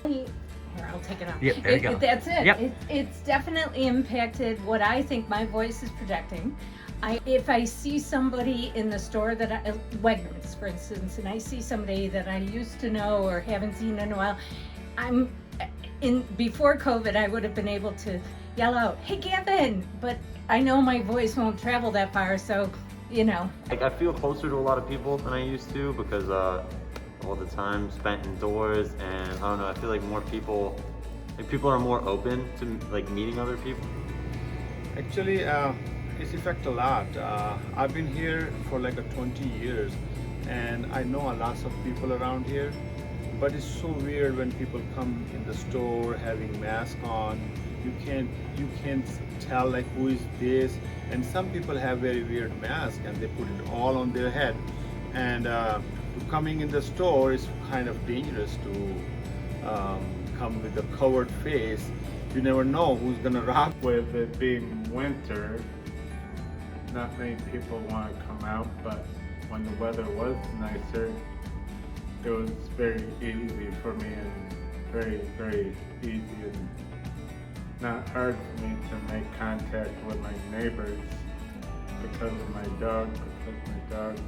Here, I'll take it off. Yeah, there you go. That's it. Yep. It's definitely impacted what I think my voice is projecting. If I see somebody in the store Wegmans, for instance, and I see somebody that I used to know or haven't seen in a while, before COVID, I would have been able to yell out, "Hey, Gavin!" But I know my voice won't travel that far, so, you know. Like, I feel closer to a lot of people than I used to because all the time spent indoors, and I don't know, I feel like more people, people are more open to like meeting other people. Actually, it's affected a lot. I've been here for like 20 years, and I know a lot of people around here, but it's so weird when people come in the store having masks on. You can't tell like who is this, and some people have very weird masks and they put it all on their head, and coming in the store is kind of dangerous to come with a covered face. You never know who's gonna rob. With it being winter, not many people want to come out, but when the weather was nicer, it was very easy for me and very, very easy and not hard for me to make contact with my neighbors because of my dog, because my dog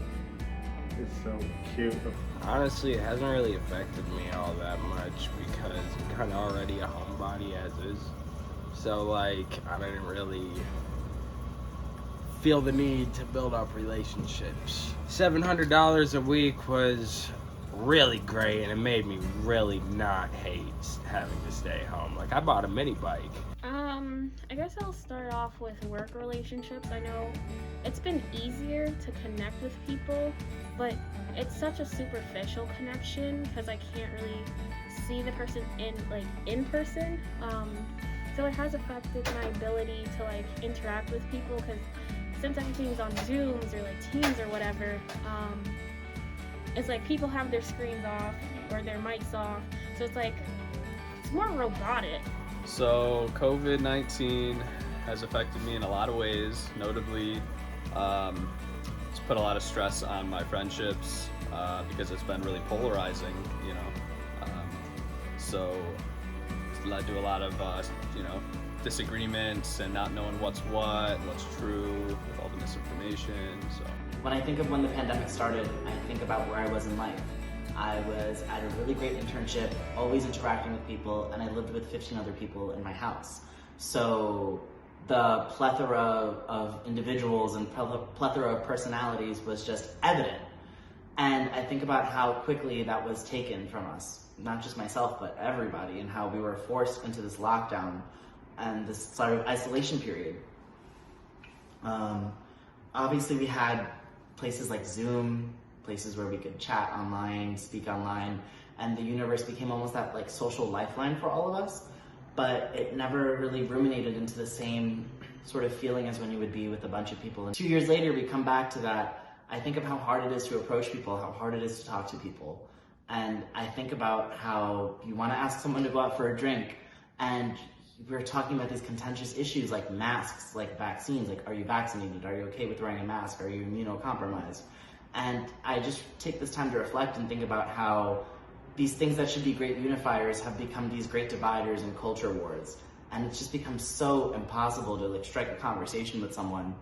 is so cute. Honestly, it hasn't really affected me all that much because I'm kind of already a homebody as is. So like, I didn't really feel the need to build up relationships. $700 a week was really great, and it made me really not hate having to stay home. Like, I bought a mini bike. I guess I'll start off with work relationships. I know it's been easier to connect with people, but it's such a superficial connection because I can't really see the person in person. So it has affected my ability to like interact with people because since everything's on Zooms or like Teams or whatever, it's like people have their screens off or their mics off, so it's like it's more robotic. So COVID-19 has affected me in a lot of ways. Notably, it's put a lot of stress on my friendships because it's been really polarizing, you know. So it's led to a lot of disagreements and not knowing what's true with all the misinformation. So when I think of when the pandemic started, I think about where I was in life. I was at a really great internship, always interacting with people, and I lived with 15 other people in my house. So the plethora of individuals and plethora of personalities was just evident. And I think about how quickly that was taken from us, not just myself, but everybody, and how we were forced into this lockdown and this sort of isolation period. Obviously we had places like Zoom, places where we could chat online, speak online, and the universe became almost that like social lifeline for all of us, but it never really ruminated into the same sort of feeling as when you would be with a bunch of people. And 2 years later, we come back to that. I think of how hard it is to approach people, how hard it is to talk to people. And I think about how you want to ask someone to go out for a drink, and we're talking about these contentious issues like masks, like vaccines, like are you vaccinated? Are you okay with wearing a mask? Are you immunocompromised? And I just take this time to reflect and think about how these things that should be great unifiers have become these great dividers and culture wars. And it's just become so impossible to like strike a conversation with someone